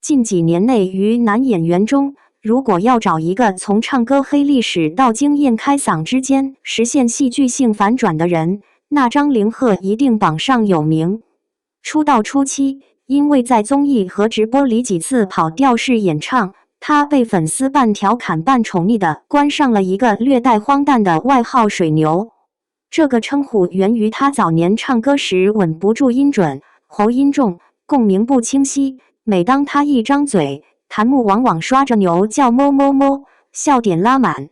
近几年内于男演员中，如果要找一个从唱歌黑历史到惊艳开嗓之间实现戏剧性反转的人，那张凌赫一定榜上有名。出道初期，因为在综艺和直播里几次跑调式演唱，他被粉丝半调侃半宠溺地冠上了一个略带荒诞的外号"水牛"。这个称呼源于他早年唱歌时稳不住音准，喉音重，共鸣不清晰。每当他一张嘴，弹幕往往刷着牛叫么么么，笑点拉满。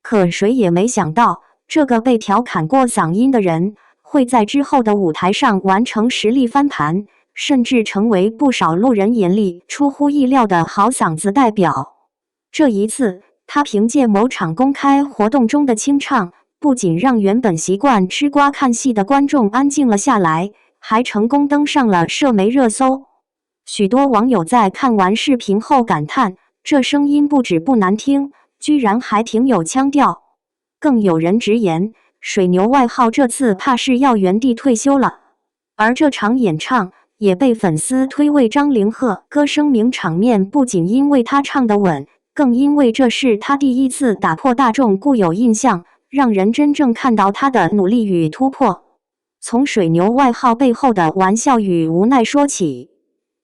可谁也没想到，这个被调侃过嗓音的人，会在之后的舞台上完成实力翻盘，甚至成为不少路人眼里出乎意料的好嗓子代表。这一次，他凭借某场公开活动中的清唱，不仅让原本习惯吃瓜看戏的观众安静了下来，还成功登上了社媒热搜。许多网友在看完视频后感叹，这声音不止不难听，居然还挺有腔调。更有人直言，水牛外号这次怕是要原地退休了。而这场演唱也被粉丝推为张凌赫歌声名场面，不仅因为他唱得稳，更因为这是他第一次打破大众固有印象，让人真正看到他的努力与突破。从水牛外号背后的玩笑与无奈说起。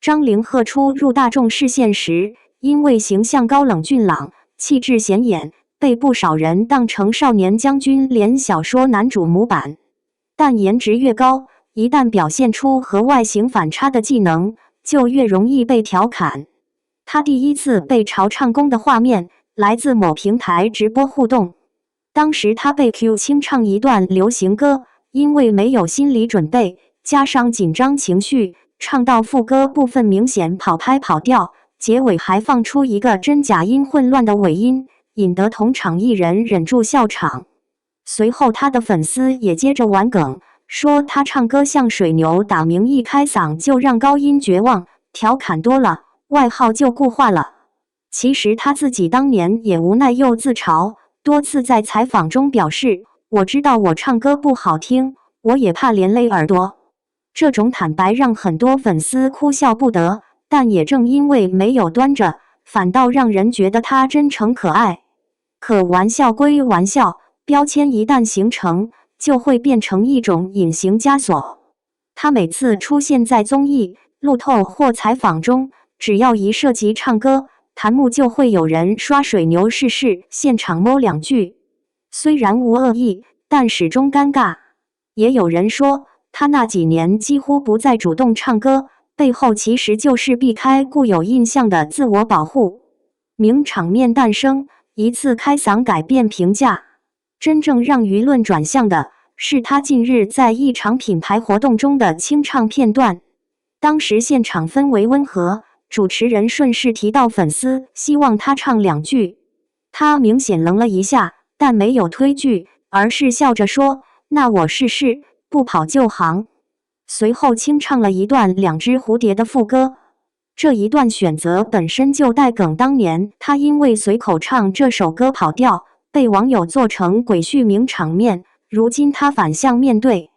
张凌赫初入大众视线时，因为形象高冷俊朗，气质显眼，被不少人当成少年将军连小说男主模板。但颜值越高，一旦表现出和外形反差的技能，就越容易被调侃。他第一次被嘲唱功的画面，来自某平台直播互动。当时他被 Q 清唱一段流行歌，因为没有心理准备，加上紧张情绪，唱到副歌部分明显跑拍跑调，结尾还放出一个真假音混乱的尾音，引得同场艺人忍住笑场。随后他的粉丝也接着玩梗，说他唱歌像水牛，打明一开嗓就让高音绝望，调侃多了，外号就固化了。其实他自己当年也无奈又自嘲，多次在采访中表示，我知道我唱歌不好听，我也怕连累耳朵。这种坦白让很多粉丝哭笑不得，但也正因为没有端着，反倒让人觉得他真诚可爱。可玩笑归玩笑，标签一旦形成，就会变成一种隐形枷锁。他每次出现在综艺、路透或采访中，只要一涉及唱歌，弹幕就会有人刷水牛试试，现场摸两句。虽然无恶意，但始终尴尬。也有人说，他那几年几乎不再主动唱歌，背后其实就是避开固有印象的自我保护。名场面诞生，一次开嗓改变评价。真正让舆论转向的是他近日在一场品牌活动中的清唱片段。当时现场氛围温和，主持人顺势提到粉丝希望他唱两句，他明显愣了一下，但没有推拒，而是笑着说：“那我试试。”不跑就行。随后清唱了一段两只蝴蝶的副歌。这一段选择本身就带梗，当年他因为随口唱这首歌跑调，被网友做成鬼畜名场面，如今他反向面对。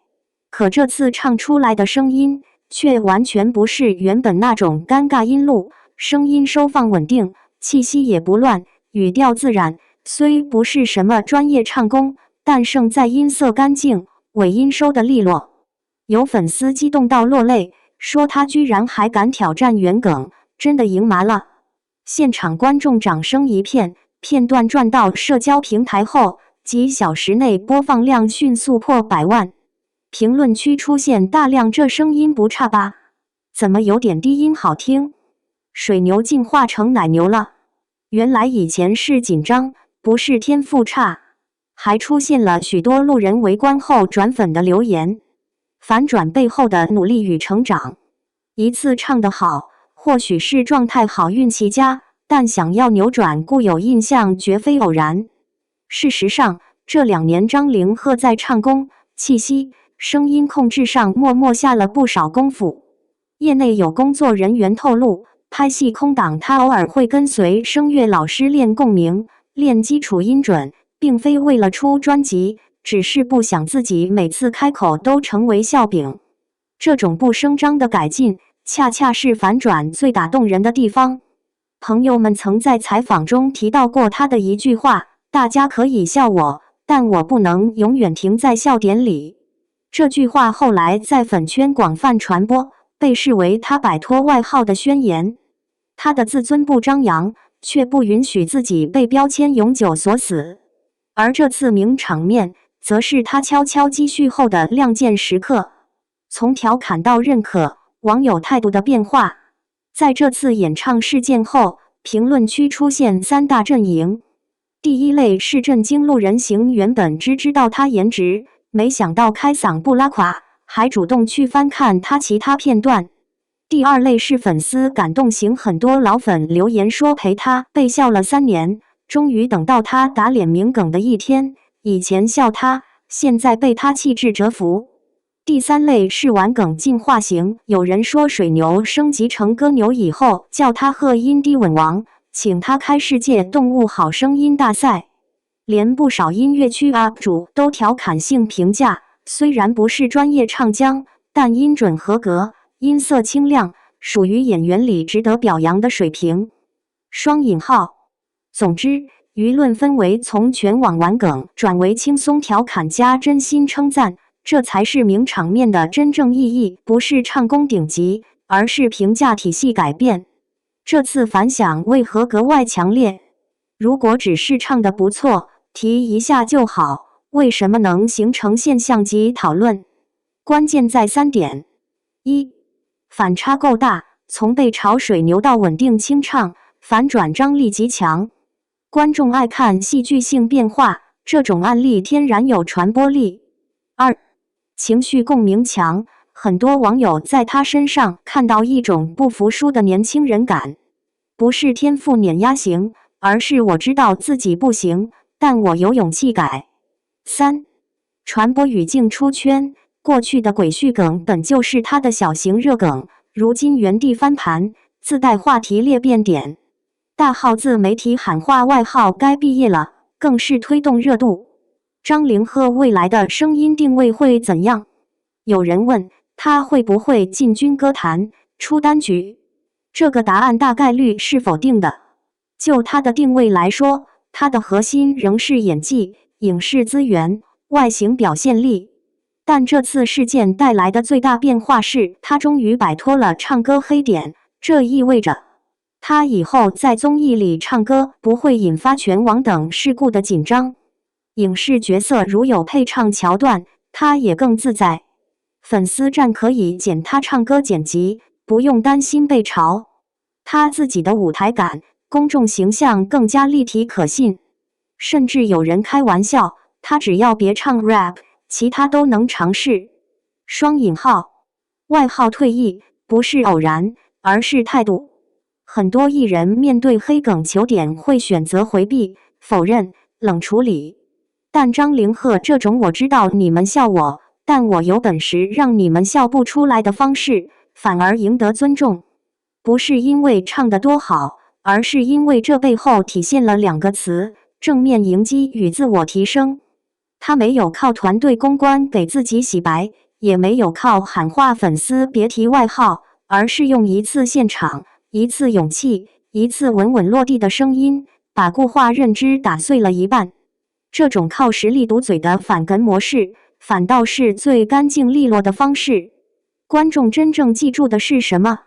可这次唱出来的声音却完全不是原本那种尴尬音路，声音收放稳定，气息也不乱，语调自然。虽不是什么专业唱功，但胜在音色干净，尾音收得利落。有粉丝激动到落泪，说他居然还敢挑战原梗，真的赢麻了。现场观众掌声一片，片段转到社交平台后，几小时内播放量迅速破100万。评论区出现大量“这声音不差吧？怎么有点低音好听？水牛进化成奶牛了。原来以前是紧张，不是天赋差。”还出现了许多路人围观后转粉的留言，反转背后的努力与成长。一次唱得好，或许是状态好、运气佳，但想要扭转固有印象绝非偶然。事实上，这2年张凌赫在唱功、气息、声音控制上默默下了不少功夫。业内有工作人员透露，拍戏空档他偶尔会跟随声乐老师练共鸣、练基础音准，并非为了出专辑，只是不想自己每次开口都成为笑柄。这种不声张的改进，恰恰是反转最打动人的地方。朋友们曾在采访中提到过他的一句话：大家可以笑我，但我不能永远停在笑点里。这句话后来在粉圈广泛传播，被视为他摆脱外号的宣言。他的自尊不张扬，却不允许自己被标签永久锁死。而这次名场面，则是他悄悄积蓄后的亮剑时刻。从调侃到认可，网友态度的变化。在这次演唱事件后，评论区出现三大阵营。第一类是震惊路人型，原本只知道他颜值，没想到开嗓不拉垮，还主动去翻看他其他片段。第二类是粉丝感动型，很多老粉留言说陪他被笑了3年，终于等到他打脸名梗的一天，以前笑他，现在被他气质折服。第三类是玩梗进化型，有人说水牛升级成歌牛以后，叫他喝音低稳王，请他开世界动物好声音大赛。连不少音乐区 UP 主都调侃性评价，虽然不是专业唱将，但音准合格，音色清亮，属于演员里值得表扬的水平。双引号。总之，舆论氛围从全网玩梗转为轻松调侃加真心称赞，这才是名场面的真正意义，不是唱功顶级，而是评价体系改变。这次反响为何格外强烈？如果只是唱得不错，提一下就好，为什么能形成现象级讨论？关键在3点：一、反差够大，从被嘲水牛到稳定清唱，反转张力极强。观众爱看戏剧性变化，这种案例天然有传播力。2、情绪共鸣强，很多网友在他身上看到一种不服输的年轻人感，不是天赋碾压型，而是我知道自己不行，但我有勇气改。3、传播语境出圈，过去的鬼畜梗本就是他的小型热梗，如今原地翻盘，自带话题裂变点。大号自媒体喊话外号该毕业了，更是推动热度。张凌赫未来的声音定位会怎样？有人问他会不会进军歌坛出单曲，这个答案大概率是否定的。就他的定位来说，他的核心仍是演技、影视资源、外形表现力。但这次事件带来的最大变化是，他终于摆脱了唱歌黑点，这意味着他以后在综艺里唱歌不会引发全网等事故的紧张。影视角色如有配唱桥段，他也更自在。粉丝站可以剪他唱歌剪辑，不用担心被嘲。他自己的舞台感、公众形象更加立体可信。甚至有人开玩笑，他只要别唱 rap， 其他都能尝试。双引号。外号退役不是偶然，而是态度。很多艺人面对黑梗求点会选择回避、否认、冷处理。但张凌赫这种我知道你们笑我，但我有本事让你们笑不出来的方式，反而赢得尊重。不是因为唱得多好，而是因为这背后体现了2个词：正面迎击与自我提升。他没有靠团队公关给自己洗白，也没有靠喊话粉丝别提外号，而是用一次现场、一次勇气、一次稳稳落地的声音，把固化认知打碎了一半。这种靠实力堵嘴的反梗模式，反倒是最干净利落的方式。观众真正记住的是什么？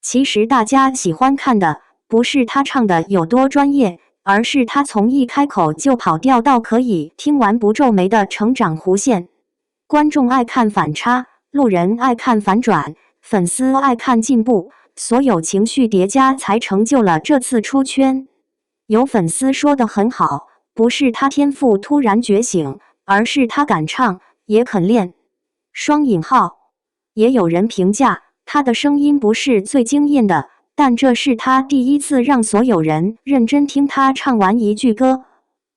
其实大家喜欢看的不是他唱的有多专业，而是他从一开口就跑调到可以听完不皱眉的成长弧线。观众爱看反差，路人爱看反转，粉丝爱看进步，所有情绪叠加才成就了这次出圈。有粉丝说得很好，不是他天赋突然觉醒，而是他敢唱，也肯练。双引号。也有人评价他的声音不是最惊艳的，但这是他第一次让所有人认真听他唱完一句歌。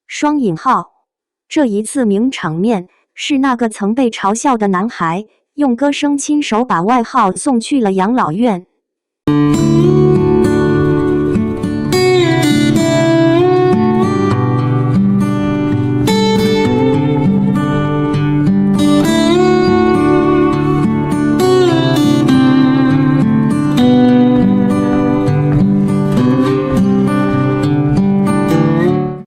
双引号。这一次名场面是那个曾被嘲笑的男孩，用歌声亲手把外号送去了养老院。